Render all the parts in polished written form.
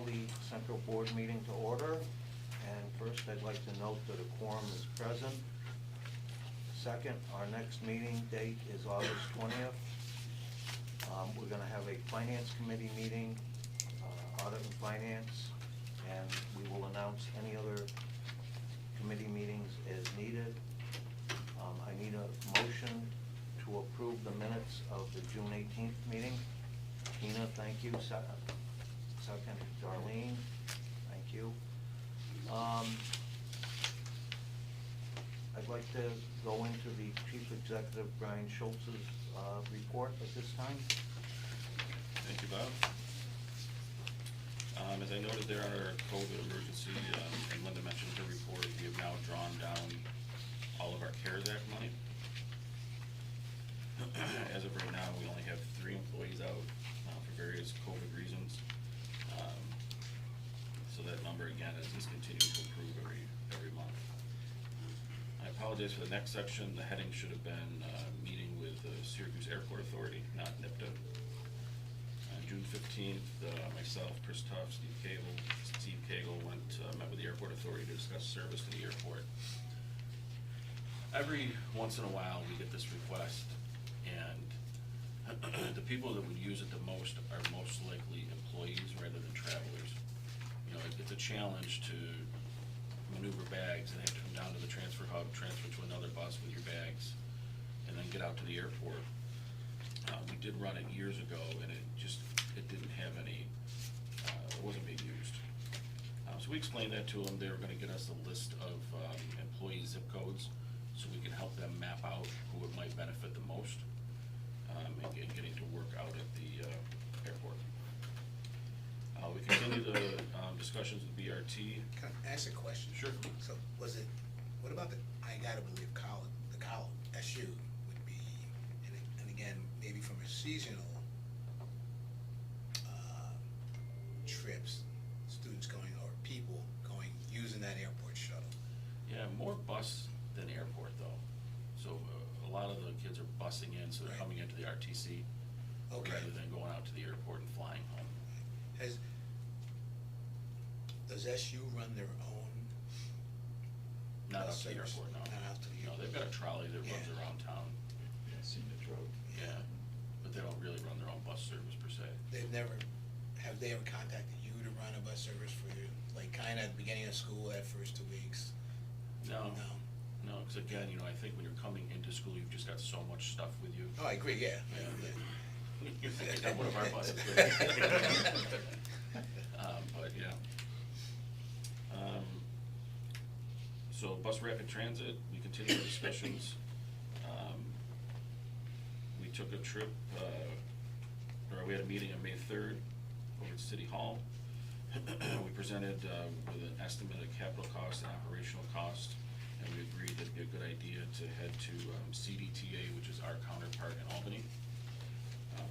call the Central Board meeting to order. And first, I'd like to note that a quorum is present. Second, our next meeting date is August 20th. We're gonna have a Finance Committee meeting, Audit and Finance, and we will announce any other committee meetings as needed. I need a motion to approve the minutes of the June 18th meeting. Tina, thank you. Second, Darlene, thank you. I'd like to go into the Chief Executive, Brian Schultz's report at this time. Thank you, Bob. As I noted there on our COVID emergency, and Linda mentioned her report, we have now drawn down all of our CARES Act money. As of right now, we only have 3 employees out for various COVID reasons. So that number again is continuing to improve every month. I apologize for the next section. The heading should have been meeting with the Syracuse Airport Authority, not NIPTA. June 15th, myself, Chris Tuff, Steve Cagle met with the Airport Authority to discuss service to the airport. Every once in a while, we get this request, and the people that would use it the most are most likely employees rather than travelers. You know, it's a challenge to maneuver bags and have to come down to the transfer hub, transfer to another bus with your bags, and then get out to the airport. We did run it years ago, and it didn't have any, it wasn't being used. So we explained that to them. They were gonna get us a list of employee zip codes, so we can help them map out who it might benefit the most, and getting to work out at the airport. We continue the discussions with BRT. Can I ask a question? Sure. So what about I gotta believe the column, SU would be, and again, maybe from a seasonal trips, students going, or people going, using that airport shuttle. Yeah, more bus than airport though. So a lot of the kids are busing in, so they're Right. coming into the RTC Okay. rather than going out to the airport and flying home. Does SU run their own? Not bus up to the service? airport, no. Not out to the No, airport. they've got a trolley that runs Yeah. around town. Yeah, but they don't really run their own bus service per se. Have they ever contacted you to run a bus service for you, like kinda at the beginning of school, that first 2 weeks? No, because again, you know, I think when you're coming into school, you've just got so much stuff with you. Oh, I agree, yeah. You think I got one of our buses. But yeah. So bus rapid transit, we continue the discussions. We took a trip, or we had a meeting on May 3rd over at City Hall. We presented with an estimate of capital cost and operational cost, and we agreed that it'd be a good idea to head to CDTA, which is our counterpart in Albany,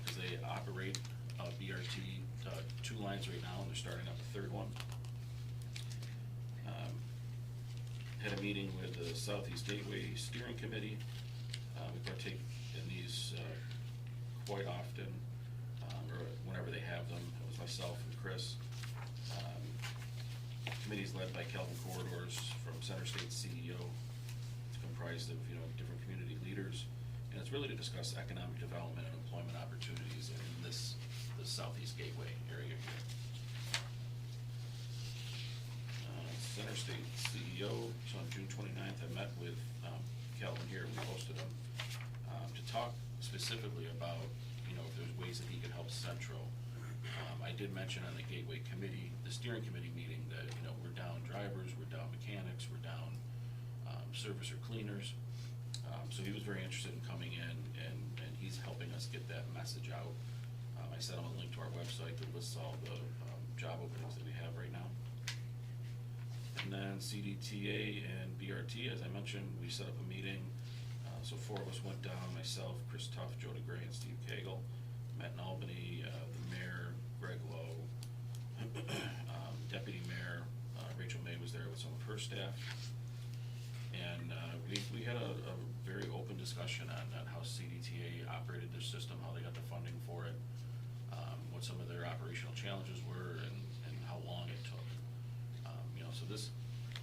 because they operate BRT 2 lines right now, and they're starting up a 3rd one. Had a meeting with the Southeast Gateway Steering Committee. We partake in these quite often, or whenever they have them. It was myself and Chris. Committee's led by Kelvin Corridors from Center State CEO. It's comprised of, you know, different community leaders, and it's really to discuss economic development and employment opportunities in the Southeast Gateway area here. Center State CEO, so on June 29th, I met with Kelvin here, we hosted him, to talk specifically about, you know, if there's ways that he could help Central. I did mention on the Gateway Committee, the steering committee meeting, that, you know, we're down drivers, we're down mechanics, we're down service or cleaners. So he was very interested in coming in, and he's helping us get that message out. I sent him a link to our website that lists all the job openings that we have right now. And then CDTA and BRT, as I mentioned, we set up a meeting. So 4 of us went down, myself, Chris Tuff, Joe DeGray, and Steve Cagle. Met in Albany, the mayor, Greg Lowe, Deputy Mayor, Rachel May was there with some of her staff. And we had a very open discussion on how CDTA operated their system, how they got the funding for it, what some of their operational challenges were, and how this,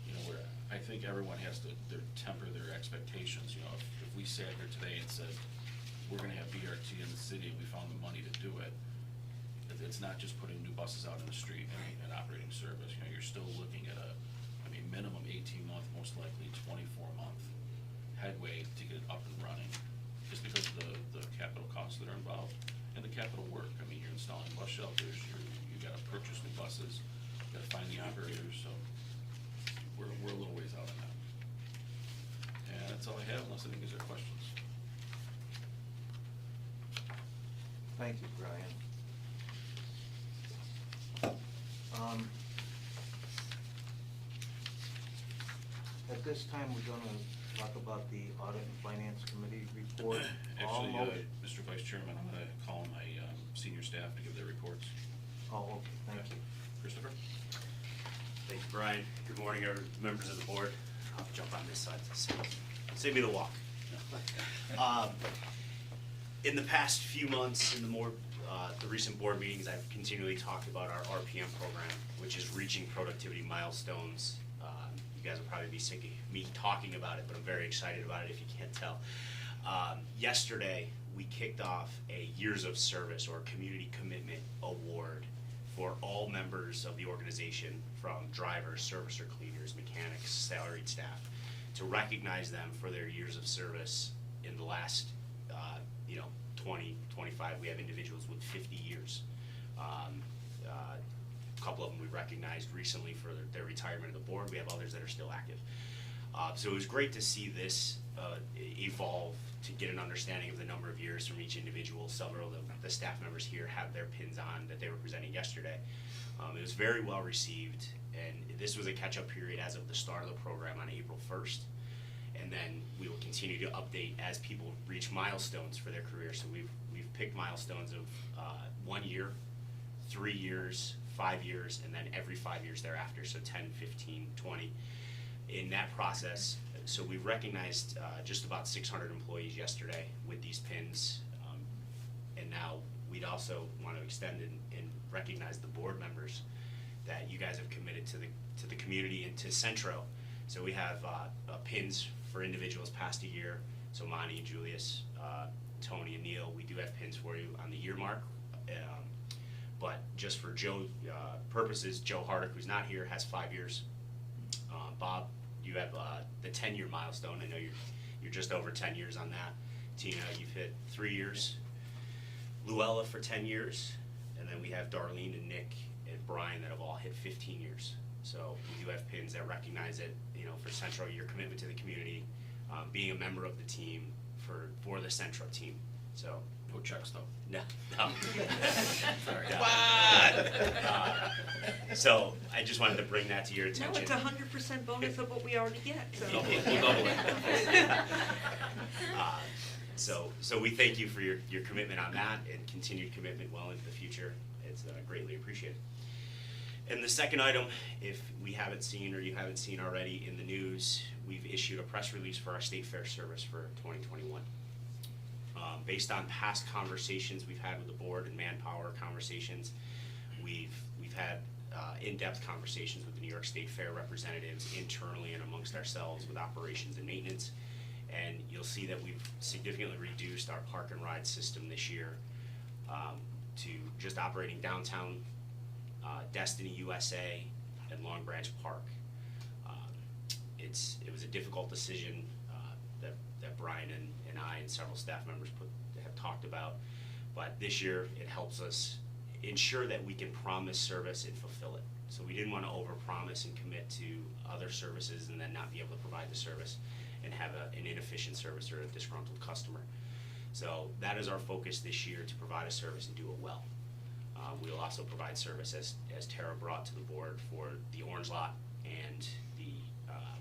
you know, where I think everyone has to temper their expectations, you know, if we sat here today and said, we're gonna have BRT in the city, and we found the money to do it, it's not just putting new buses out in the street and operating service, you know, you're still looking at minimum 18-month, most likely 24-month headway to get it up and running, just because of the capital costs that are involved, and the capital work. I mean, you're installing bus shelters, you gotta purchase new buses, you gotta find the operators, so we're a little ways out on that. And that's all I have, unless I think there's questions. Thank you, Brian. At this time, we're gonna talk about the Audit and Finance Committee report. Actually, All Mr. Vice Chairman, I'm gonna call my senior staff to give their reports. Oh, okay, thank you. Christopher? Thank you, Brian. Good morning, members of the board. I'll jump on this side to save me the walk. In the past few months, in the recent board meetings, I've continually talked about our RPM program, which is reaching productivity milestones. You guys will probably be sick of me talking about it, but I'm very excited about it if you can't tell. Yesterday, we kicked off a Years of Service or Community Commitment Award for all members of the organization, from drivers, servicer, cleaners, mechanics, salaried staff, to recognize them for their years of service in the last 20, 25. We have individuals with 50 years. A couple of them we recognized recently for their retirement of the board. We have others that are still active. So it was great to see this evolve, to get an understanding of the number of years from each individual. Several of the staff members here have their pins on that they were presenting yesterday. It was very well received, and this was a catch-up period as of the start of the program on April 1st. And then we will continue to update as people reach milestones for their career. So we've picked milestones of 1 year, 3 years, 5 years, and then every 5 years thereafter, so 10, 15, 20. In that process, so we've recognized just about 600 employees yesterday with these pins, and now we'd also want to extend and recognize the board members that you guys have committed to the community and to Centro. So we have pins for individuals past a year. So Monty and Julius, Tony and Neil, we do have pins for you on the year mark. But just for Joe purposes, Joe Hardick, who's not here, has 5 years. Bob, you have the 10-year milestone. I know you're just over 10 years on that. Tina, you've hit 3 years. Luella for 10 years. And then we have Darlene and Nick and Brian that have all hit 15 years. So we do have pins that recognize it, for Centro, your commitment to the community, being a member of the team for the Centro team. So No checks though. no. Sorry. So I just wanted to bring that to your No, attention. it's 100% bonus of what we already get, so. We'll double it. So we thank you for your commitment on that and continued commitment well into the future. It's greatly appreciated. And the second item, if we haven't seen or you haven't seen already in the news, we've issued a press release for our state fair service for 2021. Based on past conversations we've had with the board and manpower conversations, we've had in-depth conversations with the New York State Fair representatives internally and amongst ourselves with operations and maintenance. And you'll see that we've significantly reduced our park and ride system this year to just operating downtown Destiny USA and Long Branch Park. It was a difficult decision that Brian and I and several staff members have talked about, but this year it helps us ensure that we can promise service and fulfill it. So we didn't want to overpromise and commit to other services and then not be able to provide the service and have an inefficient service or a disgruntled customer. So that is our focus this year, to provide a service and do it well. We will also provide service, as Tara brought to the board, for the Orange Lot and the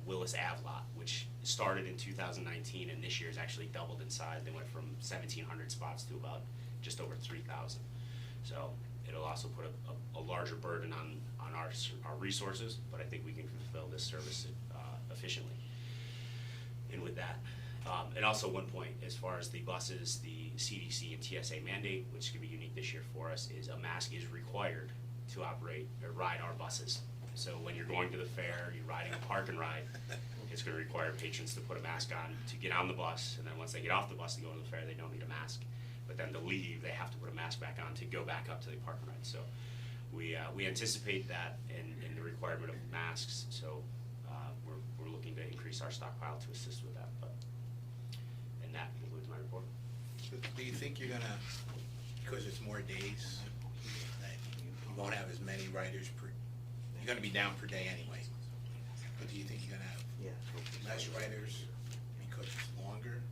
Willis Ave lot, which started in 2019 and this year has actually doubled in size. They went from 1,700 spots to about just over 3,000. So it'll also put a larger burden on our resources, but I think we can fulfill this service efficiently. And with that, and also one point, as far as the buses, the CDC and TSA mandate, which could be unique this year for us, is a mask is required to operate or ride our buses. So when you're going to the fair, you're riding a park and ride, it's gonna require patrons to put a mask on to get on the bus, and then once they get off the bus to go to the fair, they don't need a mask. But then to leave, they have to put a mask back on to go back up to the park and ride. So we anticipate that in the requirement of masks, so we're looking to increase our stockpile to assist with that. But and that concludes my report. Do you think you're gonna, because it's more days, that you won't have as many riders per, you're gonna be down per day anyway, but do you think you're gonna have Yeah. less riders because it's longer?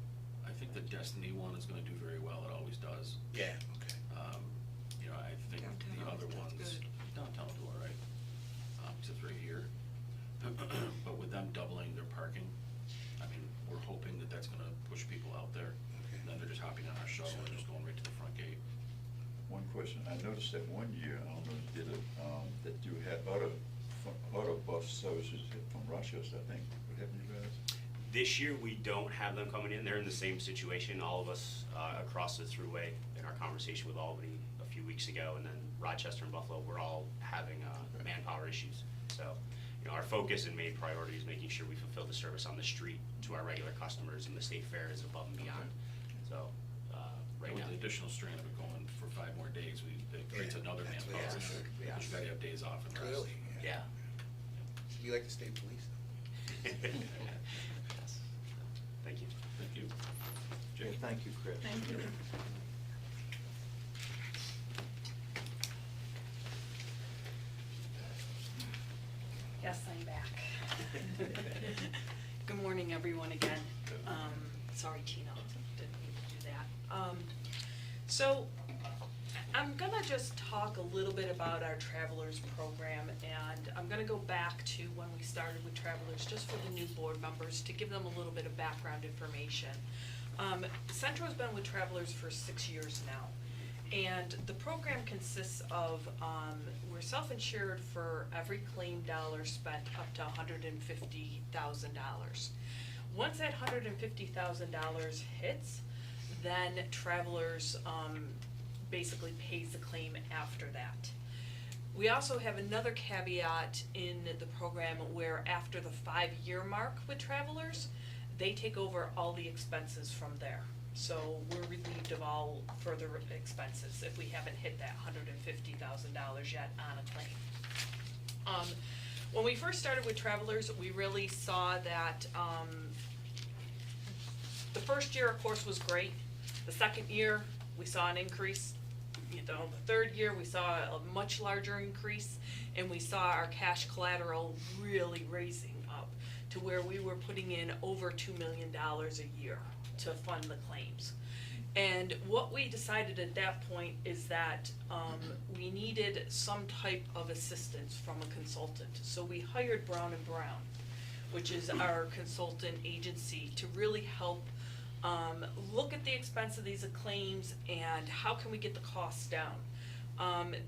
I think the Destiny one is gonna do very well, it always does. Yeah, okay. You know, I think the Downtown other always does ones, good. downtown do all right, except right here. But with them doubling their parking, I mean, we're hoping that that's gonna push people out there. Okay. And then they're just hopping on our shuttle and just going right to the front gate. One question, I noticed that one year, I don't know if you did it, that you had auto bus services from Rochester, I think. What happened to you guys? This year, we don't have them coming in. They're in the same situation, all of us across the thruway in our conversation with Albany a few weeks ago, and then Rochester and Buffalo, we're all having manpower issues. So, you know, our focus and main priority is making sure we fulfill the service on the street to our regular customers, and the state fair is above and beyond. So, right And now. with the additional strain of it going for 5 more days, it creates Yeah, another that's manpower what- issue. yeah. Because you gotta have days off and rest. Clearly, Yeah. You like the state police? Yes. Thank you. Thank you. Okay, Jake? thank you, Chris. Thank you. Yes, I'm back. Good morning, everyone, again. Sorry, Tina, didn't mean to do that. So, I'm gonna just talk a little bit about our Travelers program, and I'm gonna go back to when we started with Travelers, just for the new board members, to give them a little bit of background information. Centro's been with Travelers for 6 years now, and the program consists of, we're self-insured for every claim dollar spent up to $150,000. Once that $150,000 hits, then Travelers, basically pays the claim after that. We also have another caveat in the program where after the 5-year mark with Travelers, they take over all the expenses from there. So we're relieved of all further expenses if we haven't hit that $150,000 yet on a claim. When we first started with Travelers, we really saw that, the first year, of course, was great. The second year, we saw an increase. You know, the third year, we saw a much larger increase, and we saw our cash collateral really raising up to where we were putting in over $2 million a year to fund the claims. And what we decided at that point is that we needed some type of assistance from a consultant. So we hired Brown & Brown, which is our consultant agency, to really help look at the expense of these claims and how can we get the costs down.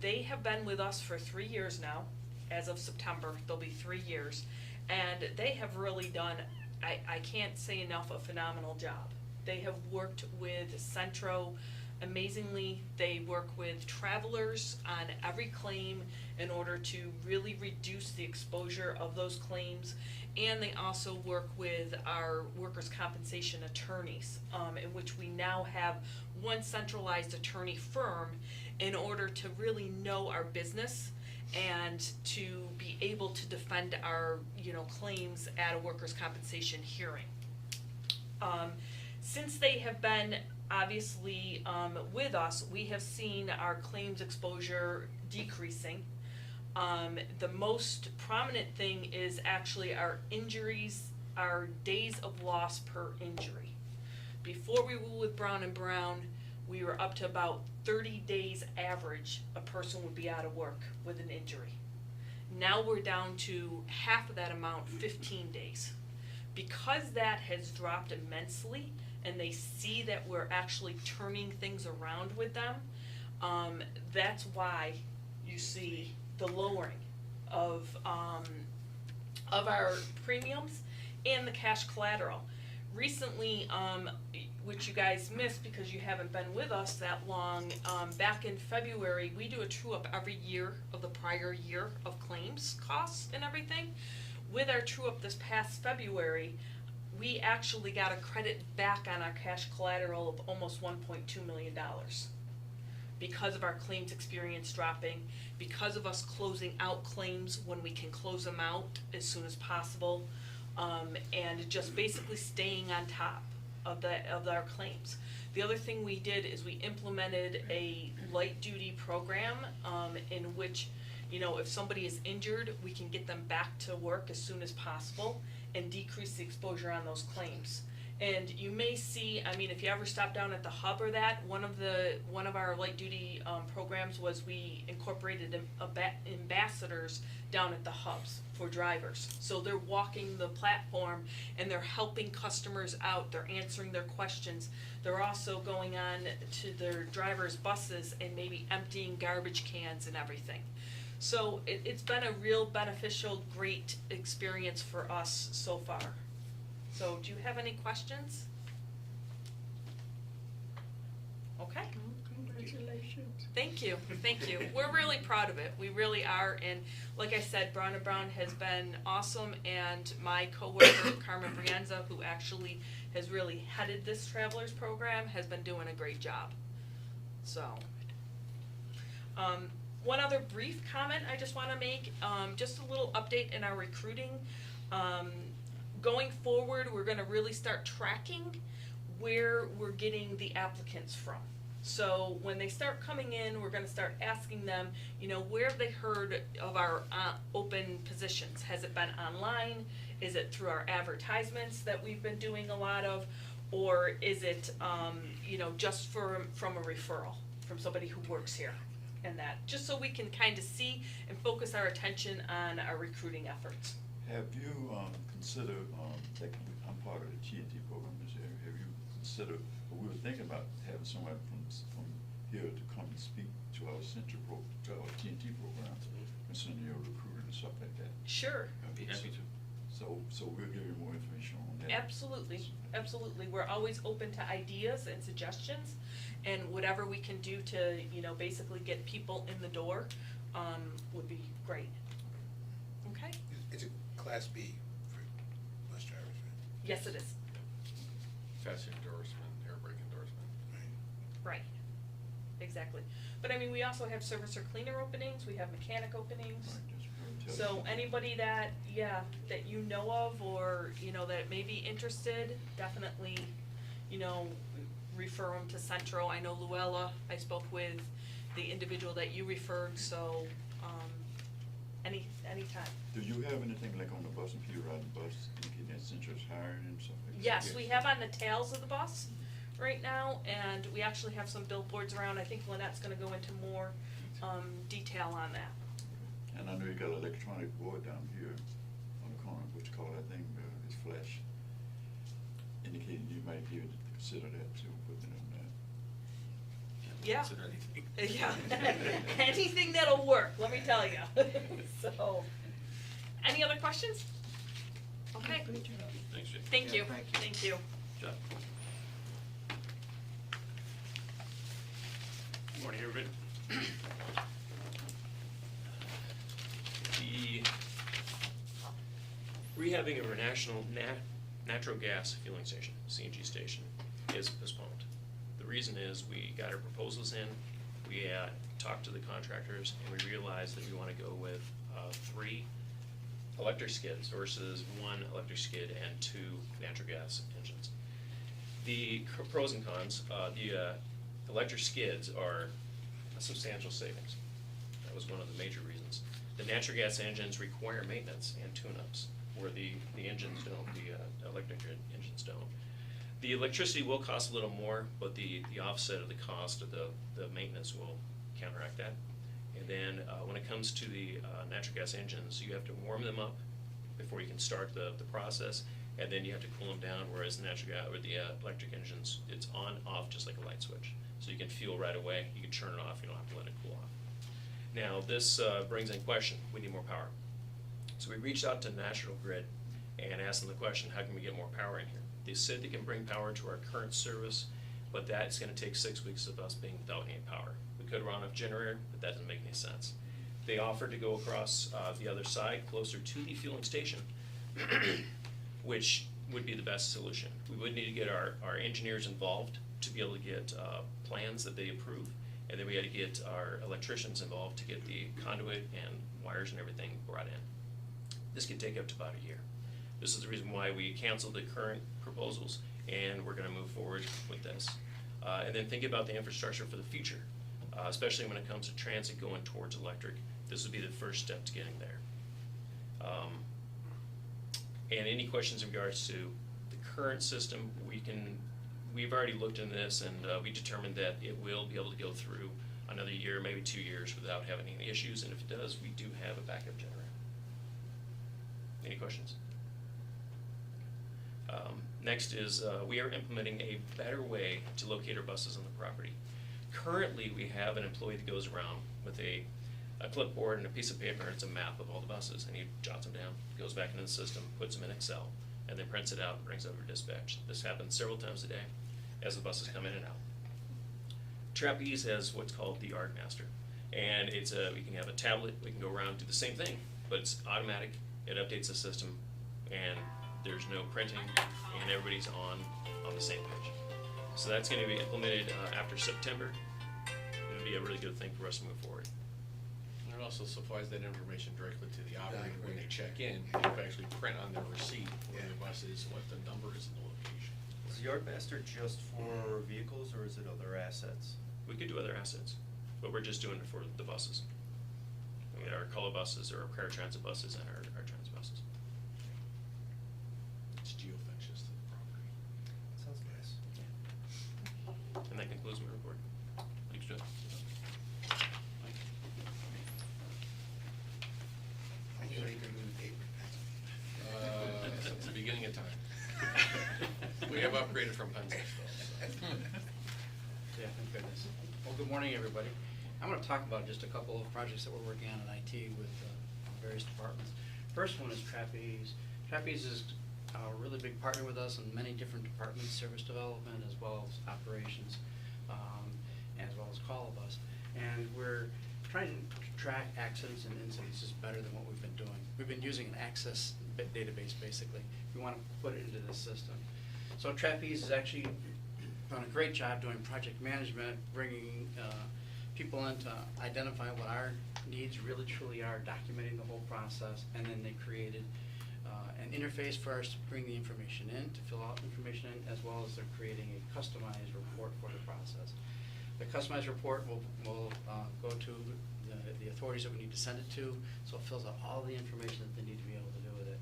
They have been with us for 3 years now. As of September, they'll be 3 years. And they have really done, I can't say enough, a phenomenal job. They have worked with Centro amazingly. They work with Travelers on every claim in order to really reduce the exposure of those claims. And they also work with our workers' compensation attorneys, in which we now have one centralized attorney firm in order to really know our business and to be able to defend our, claims at a workers' compensation hearing. Since they have been obviously with us, we have seen our claims exposure decreasing. The most prominent thing is actually our injuries, our days of loss per injury. Before we were with Brown & Brown, we were up to about 30 days average a person would be out of work with an injury. Now we're down to half of that amount, 15 days. Because that has dropped immensely, and they see that we're actually turning things around with them, that's why you see the lowering of our premiums and the cash collateral. Recently, which you guys missed because you haven't been with us that long, back in February, we do a true-up every year of the prior year of claims costs and everything. With our true-up this past February, we actually got a credit back on our cash collateral of almost $1.2 million. Because of our claims experience dropping, because of us closing out claims when we can close them out as soon as possible, and just basically staying on top of our claims. The other thing we did is we implemented a light duty program, in which, you know, if somebody is injured, we can get them back to work as soon as possible and decrease the exposure on those claims. And you may see, I mean, if you ever stop down at the hub or that, one of our light duty programs was we incorporated ambassadors down at the hubs for drivers. So they're walking the platform and they're helping customers out, they're answering their questions. They're also going on to their drivers' buses and maybe emptying garbage cans and everything. So it's been a real beneficial, great experience for us so far. So do you have any questions? Okay. Congratulations. Thank you, thank you. We're really proud of it, we really are, and like I said, Brown & Brown has been awesome, and my coworker, Carmen Brienza, who actually has really headed this travelers program, has been doing a great job. So, one other brief comment I just wanna make, just a little update in our recruiting. Going forward, we're gonna really start tracking where we're getting the applicants from. So when they start coming in, we're gonna start asking them, you know, where have they heard of our open positions? Has it been online? Is it through our advertisements that we've been doing a lot of? Or is it, you know, just from a referral, from somebody who works here? And that, just so we can kind of see and focus our attention on our recruiting efforts. Have you considered, like, I'm part of the TNT program this year, have you considered, we were thinking about having someone from here to come and speak to our to our TNT program, concerning your recruiting and stuff like that? Sure. I'd be happy to. So we'll give you more information on that. Absolutely, absolutely. We're always open to ideas and suggestions, and whatever we can do to, you know, basically get people in the door, would be great. Okay? It's a Class B for bus drivers, right? Yes, it is. Faster endorsement, air brake endorsement. Right. Exactly. But I mean, we also have servicer cleaner openings, we have mechanic openings. Right, just So tell us. anybody that, that you know of, or, you know, that may be interested, definitely, you know, refer them to Central. I know Luella, I spoke with the individual that you referred, so, anytime. Do you have anything like on the bus, and people riding the bus, indicating that Central's hiring and stuff like that? Yes, we have on the tails of the bus right now, and we actually have some billboards around. I think Lynette's gonna go into more, detail on that. And I know you got an electronic board down here on the corner, what you call that thing, it's flash, indicating you might be able to consider that too, putting it on that. Yeah. Consider anything. Yeah, anything that'll work, let me tell you. So, any other questions? Okay, Good job. Thanks, Jay. thank you, Yeah, thank you. thank you. Jeff? Good morning, everybody. The rehabbing of our national natural gas fueling station, CNG station, is postponed. The reason is we got our proposals in, we talked to the contractors, and we realized that we want to go with 3 electric skids versus 1 electric skid and 2 natural gas engines. The pros and cons, the electric skids are a substantial savings. That was one of the major reasons. The natural gas engines require maintenance and tune-ups, where the engines don't, the electric engines don't. The electricity will cost a little more, but the offset of the cost of the maintenance will counteract that. And then when it comes to the natural gas engines, you have to warm them up before you can start the process, and then you have to cool them down, whereas the natural gas or the electric engines, it's on, off, just like a light switch. So you can fuel right away, you can turn it off, you don't have to let it cool off. Now, this brings in question, we need more power. So we reached out to National Grid and asked them the question, how can we get more power in here? They said they can bring power to our current service, but that's gonna take 6 weeks of us being without any power. We could run off generator, but that doesn't make any sense. They offered to go across the other side, closer to the fueling station, which would be the best solution. We would need to get our engineers involved to be able to get plans that they approve, and then we had to get our electricians involved to get the conduit and wires and everything brought in. This could take up to about a year. This is the reason why we canceled the current proposals, and we're gonna move forward with this. And then think about the infrastructure for the future, especially when it comes to transit going towards electric. This would be the first step to getting there. And any questions in regards to the current system, we've already looked into this, and we determined that it will be able to go through another year, maybe 2 years without having any issues, and if it does, we do have a backup generator. Any questions? Next is, we are implementing a better way to locate our buses on the property. Currently, we have an employee that goes around with a clipboard and a piece of paper, and it's a map of all the buses, and he jots them down, goes back into the system, puts them in Excel, and then prints it out and brings it over to dispatch. This happens several times a day as the buses come in and out. Trapeze has what's called the Art Master, and we can have a tablet, we can go around and do the same thing, but it's automatic, it updates the system, and there's no printing, and everybody's on the same page. So that's gonna be implemented after September. It'll be a really good thing for us to move forward. And it also supplies that information directly to the operator when they check in. They can actually print on their receipt where the bus is, what the number is, and the location. Is the Yard Master just for vehicles, or is it other assets? We could do other assets, but we're just doing it for the buses. We got our color buses, or our paratransit buses, and our transit buses. It's geofences to the property. Sounds nice. And that concludes my report. Thanks, Jeff. Mike? Anybody can move the paper? Since the beginning of time. We have upgraded from pencils though. Yeah, thank goodness. Well, good morning, everybody. I'm going to talk about just a couple of projects that we're working on in IT with various departments. First one is Trapeze. Trapeze is a really big partner with us in many different departments, service development as well as operations, as well as call of us. And we're trying to track accidents and incidents better than what we've been doing. We've been using an access database, basically. We want to put it into this system. So Trapeze has actually done a great job doing project management, bringing people in to identify what our needs really truly are, documenting the whole process, and then they created an interface for us to bring the information in, to fill out information in, as well as they're creating a customized report for the process. The customized report will go to the authorities that we need to send it to, so it fills out all the information that they need to be able to do with it.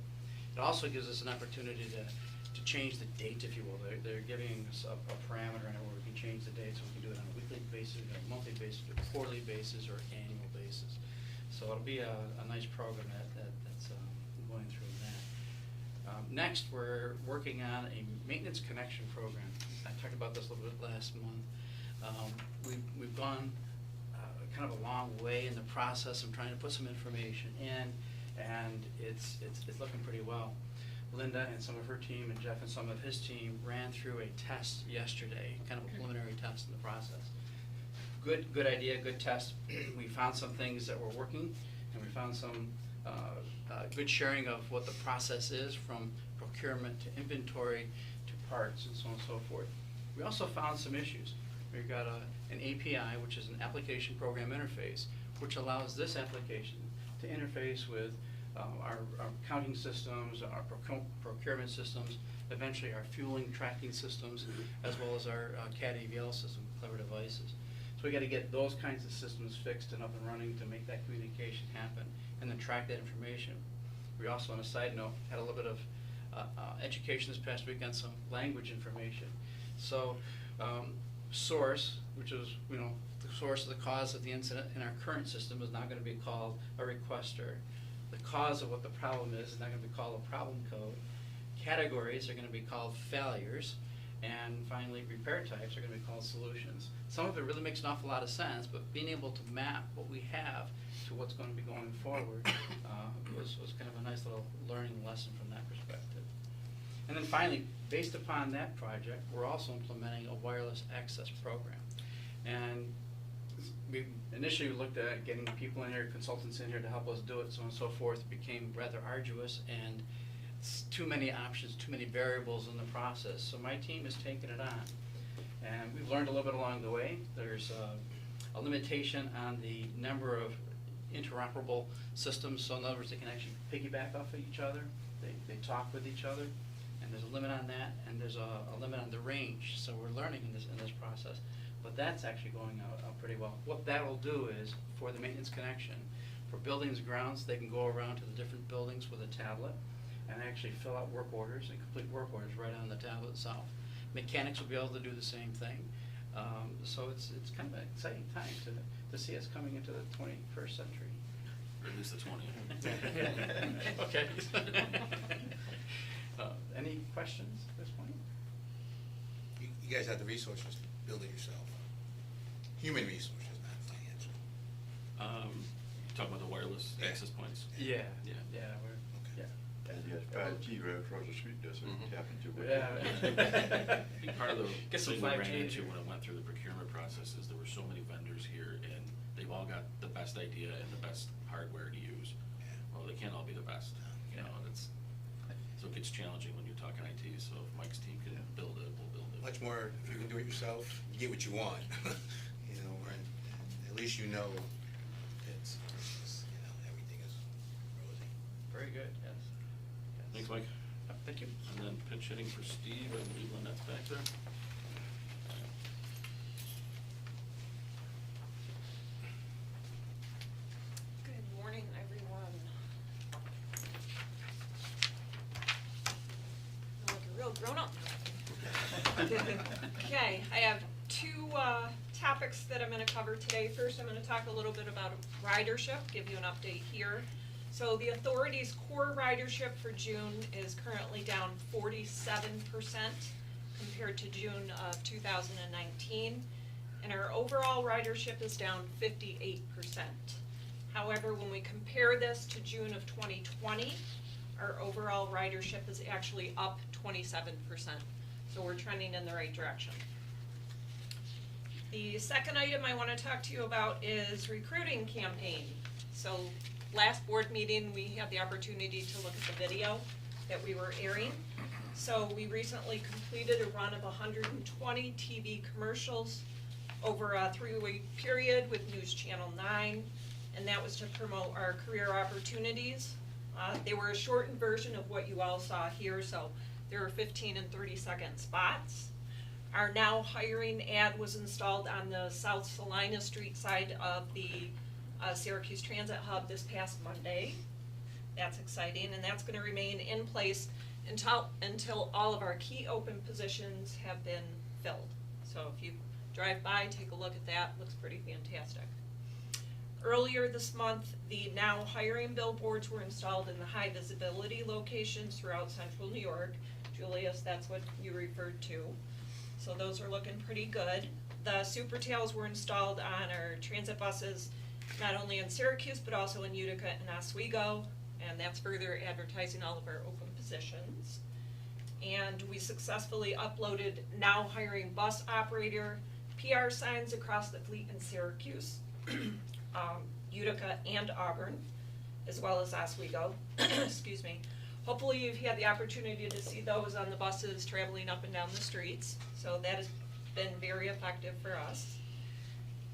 It also gives us an opportunity to change the date, if you will. They're giving us a parameter where we can change the date, so we can do it on a weekly basis, a monthly basis, a quarterly basis, or annual basis. So it'll be a nice program that's going through that. Next, we're working on a maintenance connection program. I talked about this a little bit last month. We've gone kind of a long way in the process of trying to put some information in, and it's looking pretty well. Linda and some of her team and Jeff and some of his team ran through a test yesterday, kind of a preliminary test in the process. Good idea, good test. We found some things that were working, and we found some good sharing of what the process is, from procurement to inventory to parts and so on and so forth. We also found some issues. We've got an API, which is an application program interface, which allows this application to interface with our accounting systems, our procurement systems, eventually our fueling tracking systems, as well as our CAD AVL system, Clever Devices. So we got to get those kinds of systems fixed and up and running to make that communication happen, and then track that information. We also, on a side note, had a little bit of education this past week on some language information. So source, which is the source of the cause of the incident in our current system, is now going to be called a requester. The cause of what the problem is now going to be called a problem code. Categories are going to be called failures. And finally, repair types are going to be called solutions. Some of it really makes an awful lot of sense, but being able to map what we have to what's going to be going forward was kind of a nice little learning lesson from that perspective. And then finally, based upon that project, we're also implementing a wireless access program. And we initially looked at getting people in here, consultants in here to help us do it, so on and so forth. It became rather arduous, and it's too many options, too many variables in the process. So my team has taken it on. And we've learned a little bit along the way. There's a limitation on the number of interoperable systems, so in other words, they can actually piggyback off of each other. They talk with each other, and there's a limit on that, and there's a limit on the range. So we're learning in this process. But that's actually going out pretty well. What that'll do is, for the maintenance connection, for buildings and grounds, they can go around to the different buildings with a tablet and actually fill out work orders and complete work orders right on the tablet itself. Mechanics will be able to do the same thing. So it's kind of an exciting time to see us coming into the 21st century. Or at least the 20th. Okay. Any questions at this point? You guys have the resources to build it yourself. Human resources, not financial. Talking about the wireless Yeah. access points? Yeah. Yeah. Yeah, we're, Okay. yeah. And you got 5G right across the street, that's what Mhm. happened to. Yeah. I think part of the Get some thing we ran 5G into here. when I went through the procurement process is there were so many vendors here, and they've all got the best idea and the best hardware to use. Yeah. Well, they can't all be the best, you know, so it gets challenging when you're talking IT, so if Mike's team can build it, we'll build it. Much more, if you can do it yourself, you get what you want, you know, and at least you know it's, you know, everything is rosy. Very good, yes. Thanks, Mike. Thank you. And then pinch hitting for Steve, I believe Lynette's back there. Good morning, everyone. I look real grown up. Okay, I have two topics that I'm gonna cover today. First, I'm gonna talk a little bit about ridership, give you an update here. So the authority's core ridership for June is currently down 47% compared to June of 2019. And our overall ridership is down 58%. However, when we compare this to June of 2020, our overall ridership is actually up 27%. So we're trending in the right direction. The second item I want to talk to you about is recruiting campaign. So last board meeting, we had the opportunity to look at the video that we were airing. So we recently completed a run of 120 TV commercials over a 3-week period with News Channel 9, and that was to promote our career opportunities. They were a shortened version of what you all saw here, so there were 15 and 30-second spots. Our now hiring ad was installed on the South Salina Street side of the Syracuse Transit Hub this past Monday. That's exciting, and that's gonna remain in place until all of our key open positions have been filled. So if you drive by, take a look at that, looks pretty fantastic. Earlier this month, the now hiring billboards were installed in the high visibility locations throughout central New York. Julius, that's what you referred to. So those are looking pretty good. The super tails were installed on our transit buses, not only in Syracuse, but also in Utica and Oswego, and that's further advertising all of our open positions. And we successfully uploaded now hiring bus operator PR signs across the fleet in Syracuse, Utica and Auburn, as well as Oswego, excuse me. Hopefully you've had the opportunity to see those on the buses traveling up and down the streets, so that has been very effective for us.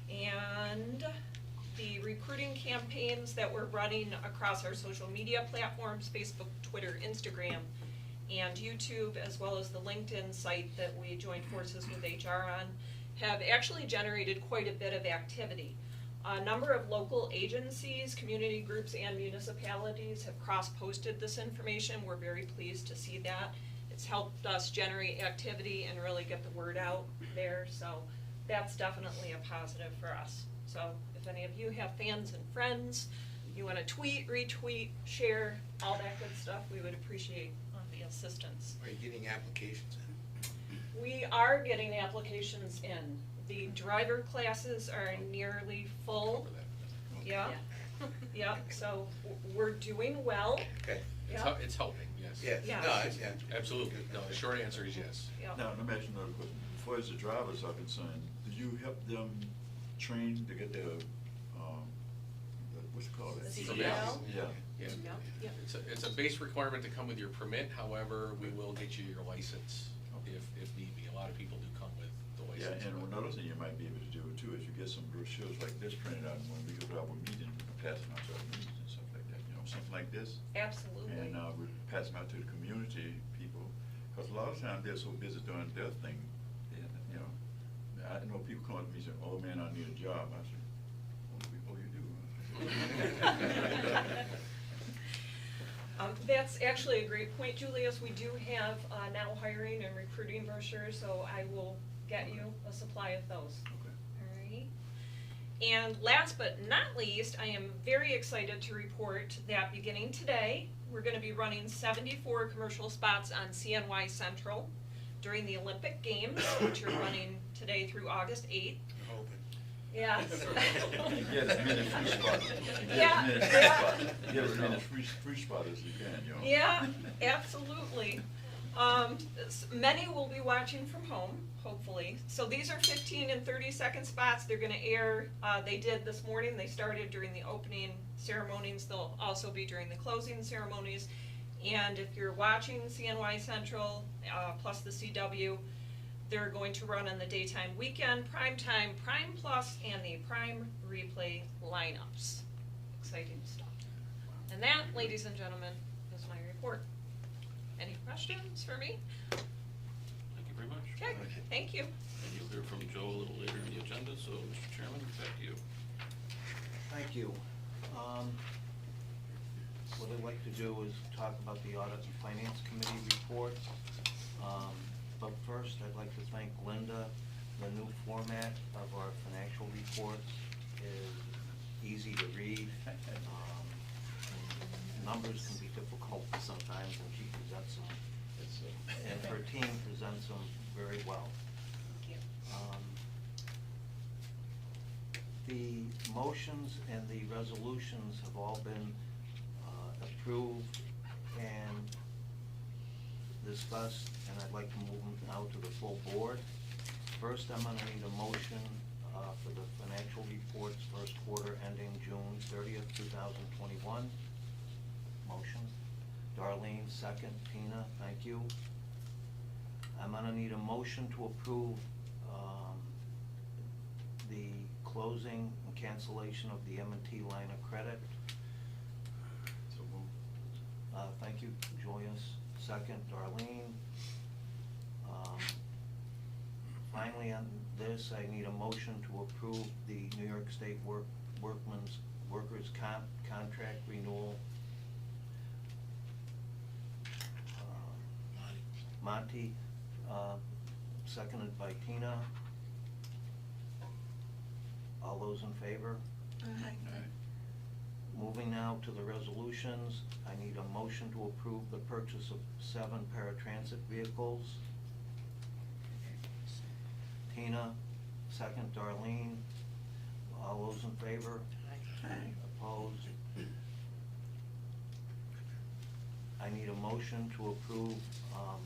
And the recruiting campaigns that we're running across our social media platforms, Facebook, Twitter, Instagram, and YouTube, as well as the LinkedIn site that we joined forces with HR on, have actually generated quite a bit of activity. A number of local agencies, community groups, and municipalities have cross-posted this information. We're very pleased to see that. It's helped us generate activity and really get the word out there, so that's definitely a positive for us. So if any of you have fans and friends, you want to tweet, retweet, share, all that good stuff, we would appreciate the assistance. Are you getting applications in? We are getting applications in. The driver classes are nearly full. Over that. Okay. Yeah. Yep, so we're doing well. Okay. Yep. It's helping, yes. Yes, Yeah. no, yeah. Absolutely. No, the short answer is yes. Yep. Now, let me ask you another question. As far as the drivers are concerned, do you help them train to get their, what's it called? The CDL? Yeah. Yeah. Yep, yep. It's a base requirement to come with your permit, however, we will get you your license if need be. A lot of people do come with the Yeah, license. and another thing you might be able to do too is you get some brochures like this printed out, and when we go to our meeting, we can pass them out to our meetings and stuff like that, something like this. Absolutely. And, we pass them out to the community people, cause a lot of times they're so busy doing their thing, and, I know people come up to me and say, oh man, I need a job. I say, oh, you do? That's actually a great point, Julius. We do have now hiring and recruiting brochures, so I will get you a supply of those. Okay. Alright. And last but not least, I am very excited to report that beginning today, we're gonna be running 74 commercial spots on CNY Central during the Olympic Games, which are running today through August 8th. I'm hoping. Yes. And get as many free spots, Yeah, get as many free spots as you can, Yeah, absolutely. Many will be watching from home, hopefully. So these are 15 and 30-second spots. They're gonna air, they did this morning, they started during the opening ceremonies. They'll also be during the closing ceremonies. And if you're watching CNY Central, plus the CW, they're going to run on the daytime weekend, prime time, Prime Plus, and the Prime Replay lineups. Exciting stuff. And that, ladies and gentlemen, is my report. Any questions for me? Thank you very much. Okay, thank you. And you'll hear from Joe a little later in the agenda, so Mr. Chairman, back to you. Thank you. What I'd like to do is talk about the Audit and Finance Committee report. But first, I'd like to thank Linda. The new format of our financial reports is easy to read. Numbers can be difficult sometimes, and she presents them, and her team presents them very well. Thank you. The motions and the resolutions have all been approved and discussed, and I'd like to move them now to the full board. First, I'm gonna need a motion for the financial reports first quarter ending June 30th, 2021. Motion. Darlene, second. Tina, thank you. I'm gonna need a motion to approve the closing and cancellation of the M&T line of credit. So move. Thank you, Joyous. Second, Darlene. Finally, on this, I need a motion to approve the New York State Workers' Contract renewal. Monty, seconded by Tina. All those in favor? Moving now to the resolutions, I need a motion to approve the purchase of 7 paratransit vehicles. Tina, second. Darlene, all those in favor? Opposed? I need a motion to approve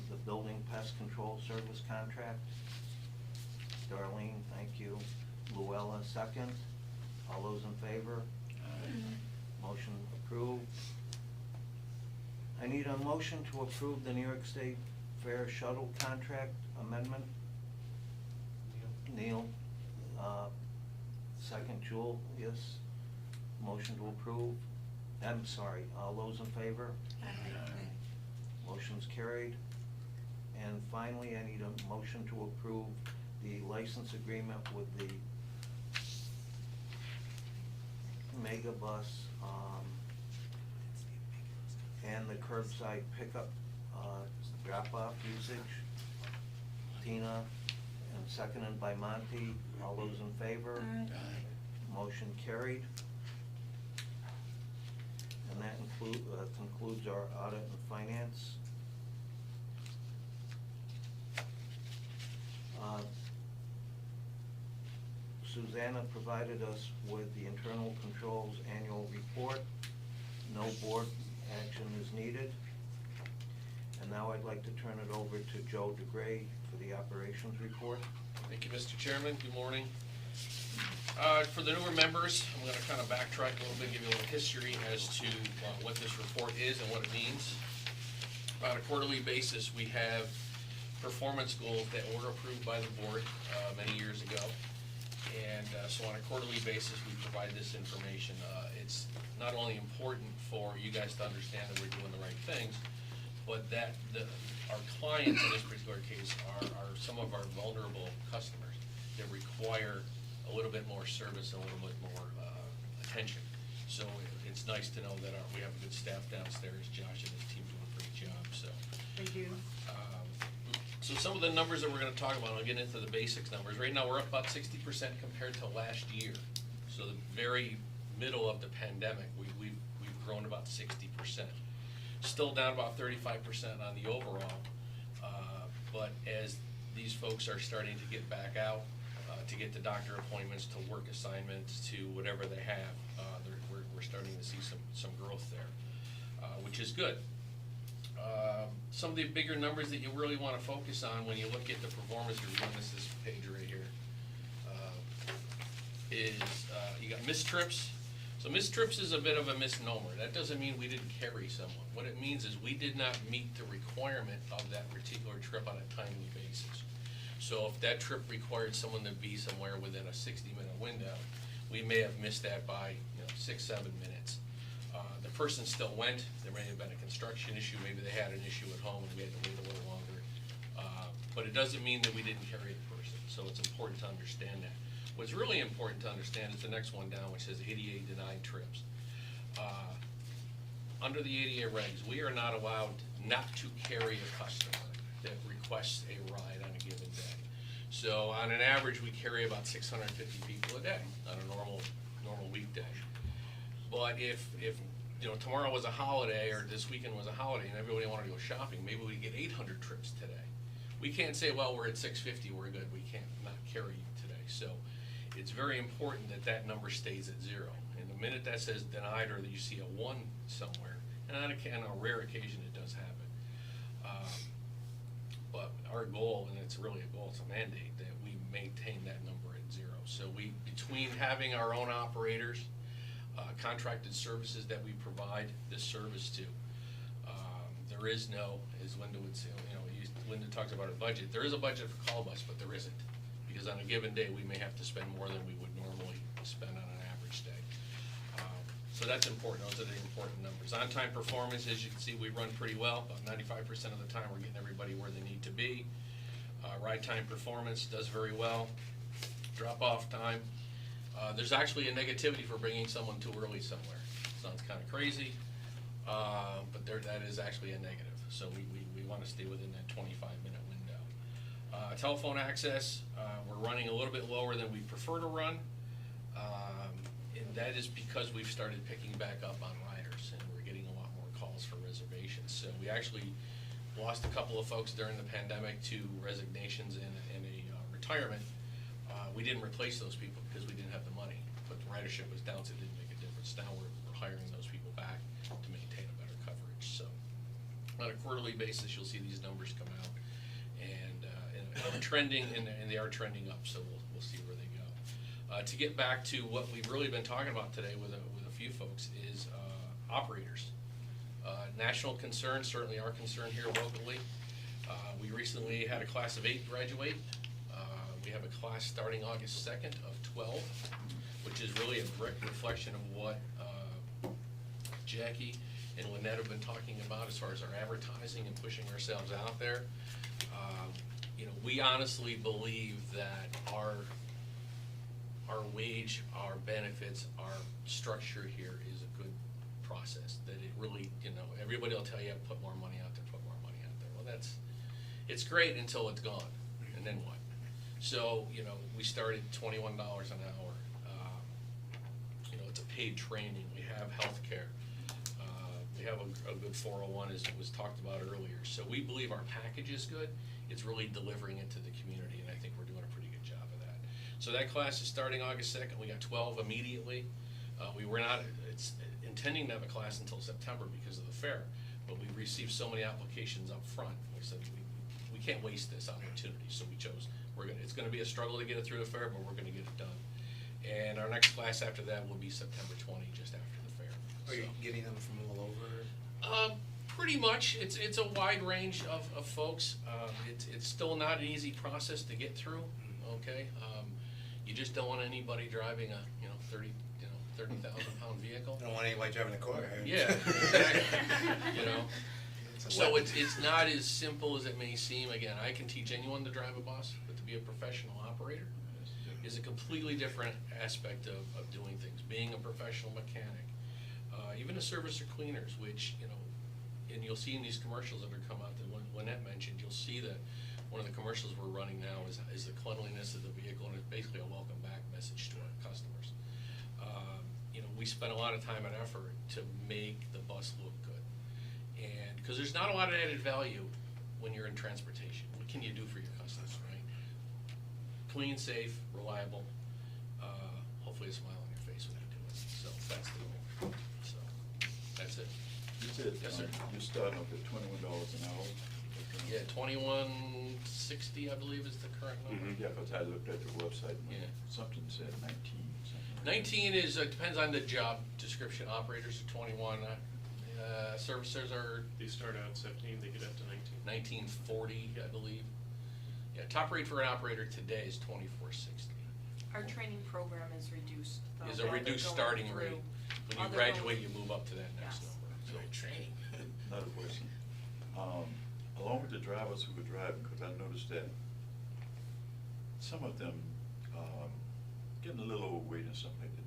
the building pest control service contract. Darlene, thank you. Luella, second. All those in favor? Motion approved. I need a motion to approve the New York State Fair Shuttle Contract Amendment. Neil, second. Jewel, yes. Motion to approve. I'm sorry, all those in favor? Motion's carried. And finally, I need a motion to approve the license agreement with the Megabus, and the curbside pickup, drop-off usage. Tina, and seconded by Monty. All those in favor? Motion carried. And that concludes our audit and finance. Susanna provided us with the Internal Controls Annual Report. No board action is needed. And now I'd like to turn it over to Joe DeGray for the Operations Report. Thank you, Mr. Chairman. Good morning. For the newer members, I'm going to kind of backtrack a little bit, give you a little history as to what this report is and what it means. On a quarterly basis, we have performance goals that were approved by the board many years ago. And so on a quarterly basis, we provide this information. It's not only important for you guys to understand that we're doing the right things, but that our clients in this particular case are some of our vulnerable customers that require a little bit more service, a little bit more attention. So it's nice to know that we have a good staff downstairs. Josh and his team do a great job, so. Thank you. So some of the numbers that we're gonna talk about, I'll get into the basics numbers. Right now, we're up about 60% compared to last year. So the very middle of the pandemic, we've grown about 60%. Still down about 35% on the overall, but as these folks are starting to get back out, to get to doctor appointments, to work assignments, to whatever they have, we're starting to see some growth there, which is good. Some of the bigger numbers that you really want to focus on when you look at the performance review, and this page right here, is you got missed trips. So missed trips is a bit of a misnomer. That doesn't mean we didn't carry someone. What it means is we did not meet the requirement of that particular trip on a timely basis. So if that trip required someone to be somewhere within a 60-minute window, we may have missed that by 6-7 minutes. The person still went. There may have been a construction issue. Maybe they had an issue at home and we had to wait a little longer. But it doesn't mean that we didn't carry the person. So it's important to understand that. What's really important to understand is the next one down, which says ADA denied trips. Under the ADA regs, we are not allowed not to carry a customer that requests a ride on a given day. So on an average, we carry about 650 people a day on a normal weekday. But if tomorrow was a holiday or this weekend was a holiday and everybody wanted to go shopping, maybe we get 800 trips today. We can't say, well, we're at 650, we're good. We can't not carry you today. So it's very important that that number stays at 0. And the minute that says denied or that you see a 1 somewhere, and on a rare occasion it does happen. But our goal, and it's really a goal, it's a mandate, that we maintain that number at 0. So between having our own operators, contracted services that we provide this service to, there is no, as Linda would say, Linda talks about a budget. There is a budget for call bus, but there isn't. Because on a given day, we may have to spend more than we would normally spend on an average day. So that's important. Those are the important numbers. On-time performance, as you can see, we run pretty well. About 95% of the time, we're getting everybody where they need to be. Ride time performance does very well. Drop-off time. There's actually a negativity for bringing someone too early somewhere. Sounds kind of crazy, but that is actually a negative. So we want to stay within that 25-minute window. Telephone access, we're running a little bit lower than we prefer to run, and that is because we've started picking back up on riders, and we're getting a lot more calls for reservations. So we actually lost a couple of folks during the pandemic to resignations and a retirement. We didn't replace those people because we didn't have the money, but the ridership was down, so it didn't make a difference. Now we're hiring those people back to maintain a better coverage. So on a quarterly basis, you'll see these numbers come out, and are trending, and they are trending up. So we'll see where they go. To get back to what we've really been talking about today with a few folks is operators. National concern, certainly our concern here locally. We recently had a class of 8 graduate. We have a class starting August 2nd of 12, which is really a direct reflection of what Jackie and Lynette have been talking about as far as our advertising and pushing ourselves out there. We honestly believe that our wage, our benefits, our structure here is a good process. That it really, everybody will tell you, put more money out there, put more money out there. Well, it's great until it's gone, and then what? So, we started $21 an hour. It's a paid training. We have health care. We have a good 401, as was talked about earlier. So we believe our package is good. It's really delivering it to the community, and I think we're doing a pretty good job of that. So that class is starting August 2nd. We got 12 immediately. We were not intending to have a class until September because of the fair, but we received so many applications up front. We said we can't waste this opportunity, so we chose, it's gonna be a struggle to get it through the fair, but we're gonna get it done. And our next class after that will be September 20, just after the fair. Are you So, getting them from all over? pretty much, it's a wide range of folks. It's still not an easy process to get through, okay? You just don't want anybody driving a, 30,000-pound vehicle. I don't want anybody driving a car. Yeah, exactly, It's a So weapon. it's not as simple as it may seem. Again, I can teach anyone to drive a bus, but to be a professional operator is a completely different aspect of doing things. Being a professional mechanic, even a service or cleaners, which, and you'll see in these commercials that are come out that Lynette mentioned, you'll see that one of the commercials we're running now is the cleanliness of the vehicle, and it's basically a welcome back message to our customers. We spend a lot of time and effort to make the bus look good. And, because there's not a lot of added value when you're in transportation. What can you do for your customers, right? Clean, safe, reliable, hopefully a smile on your face when you do it. So that's the goal. So, that's it. You said, Yes, sir. you're starting off at $21 an hour? Yeah, 2160, I believe, is the current number. Yeah, because I looked at the website, and Yeah. something said 19, something. 19 is, depends on the job description. Operators are 21, servicers are They start out 17, they get up to 19. 1940, I believe. Yeah, top rate for an operator today is 2460. Our training program is reduced, though. Is a while they're reduced going starting through. rate. When While you they're graduate, you going- move up to that next Yes. number. So Training. Another question. Along with the drivers who were driving, because I noticed that some of them getting a little overweight and stuff like that.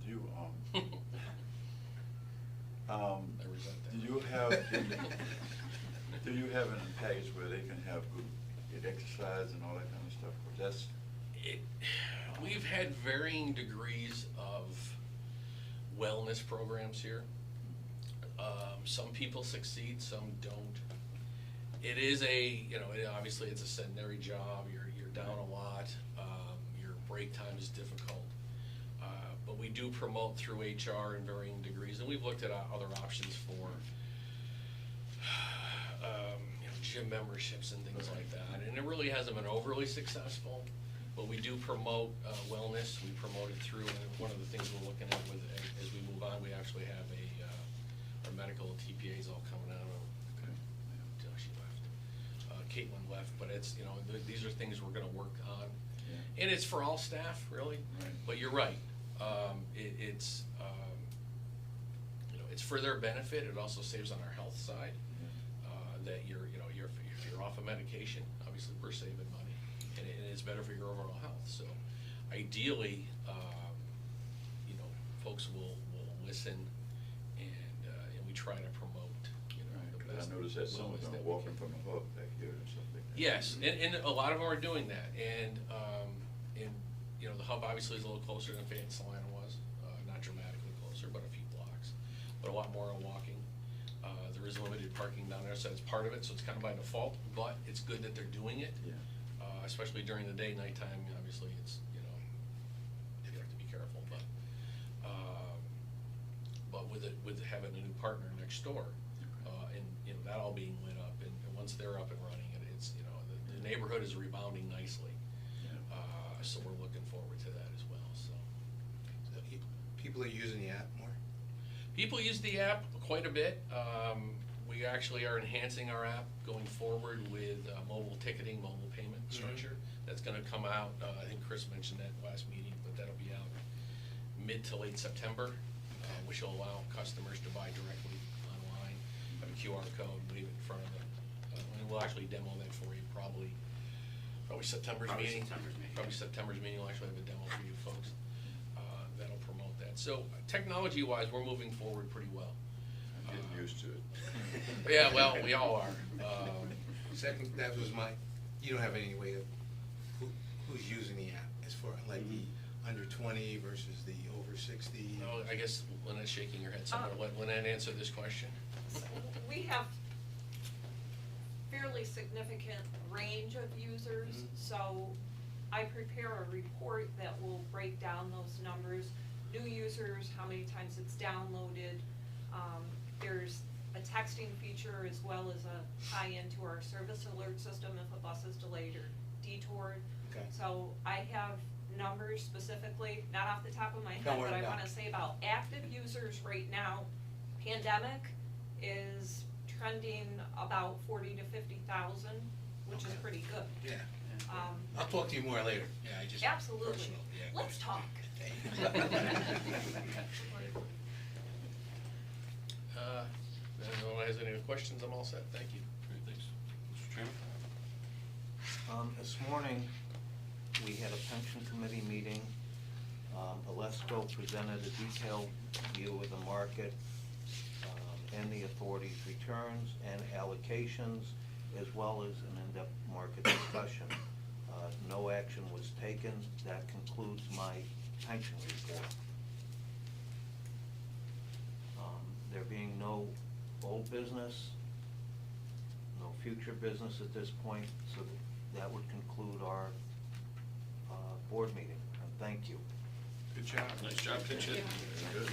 I resent that. Do you have an package where they can have good exercise and all that kind of stuff? 'Cause that's We've had varying degrees of wellness programs here. Some people succeed, some don't. It is obviously it's a sedentary job, you're down a lot, your break time is difficult. But we do promote through HR in varying degrees, and we've looked at other options for, gym memberships and things like that, and it really hasn't been overly successful. But we do promote wellness, we promote it through, and one of the things we're looking at as we move on, we actually have our medical TPAs all coming out of, until she left. Caitlin left, but it's, these are things we're gonna work on. Yeah. And it's for all staff, really. Right. But you're right, it's for their benefit, it also saves on our health side. That if you're off of medication, obviously we're saving money, and it's better for your overall health. So ideally, folks will listen, and we try to promote, Right, the 'cause best I noticed that some of wellness them that are we walking can. from the hub back here and stuff like that. Yes, and a lot of them are doing that, and the hub obviously is a little closer than Fayette and Salina was, not dramatically closer, but a few blocks, but a lot more are walking. There is limited parking down there, so that's part of it, so it's kind of by default, but it's good that they're doing it. Yeah. Especially during the day, nighttime, obviously, it's, you have to be careful, but with having a new partner next door, and that all being lit up, and once they're up and running, it's, the neighborhood is rebounding nicely. Yeah. So we're looking forward to that as well, so. People are using the app more? People use the app quite a bit. We actually are enhancing our app going forward with mobile ticketing, mobile payment structure. That's gonna come out, I think Chris mentioned that last meeting, but that'll be out mid to late September, which will allow customers to buy directly online, have a QR code, leave it in front of them. And we'll actually demo that for you probably September's Probably meeting. September's meeting. Probably September's meeting, we'll actually have a demo for you folks. That'll promote that. So technology-wise, we're moving forward pretty well. I'm getting used to it. Yeah, well, we all are. Second, that was you don't have any way of, who's using the app as far, like the under 20 versus the over 60? No, I guess Lynette's shaking her head somewhere. Let Lynette answer this question. We have fairly significant range of users, so I prepare a report that will break down those numbers, new users, how many times it's downloaded. There's a texting feature as well as a tie-in to our service alert system if a bus is delayed or detoured. Okay. So I have numbers specifically, not off the top of my Don't head, worry but I about wanna it. say about active users right now, pandemic is trending about 40 to 50,000, which is Okay. pretty good. Yeah. Um, I'll talk to you more later. Yeah, I just. Absolutely. Personal, yeah. Let's talk. If anyone has any questions, I'm all set, thank you. Great, thanks. Mr. Chairman? This morning, we had a pension committee meeting. Alesco presented a detailed view of the market and the authority's returns and allocations, as well as an in-depth market discussion. No action was taken. That concludes my pension report. There being no old business, no future business at this point, so that would conclude our board meeting. And thank you. Good job. Nice job, pitch it. Thank you. Good.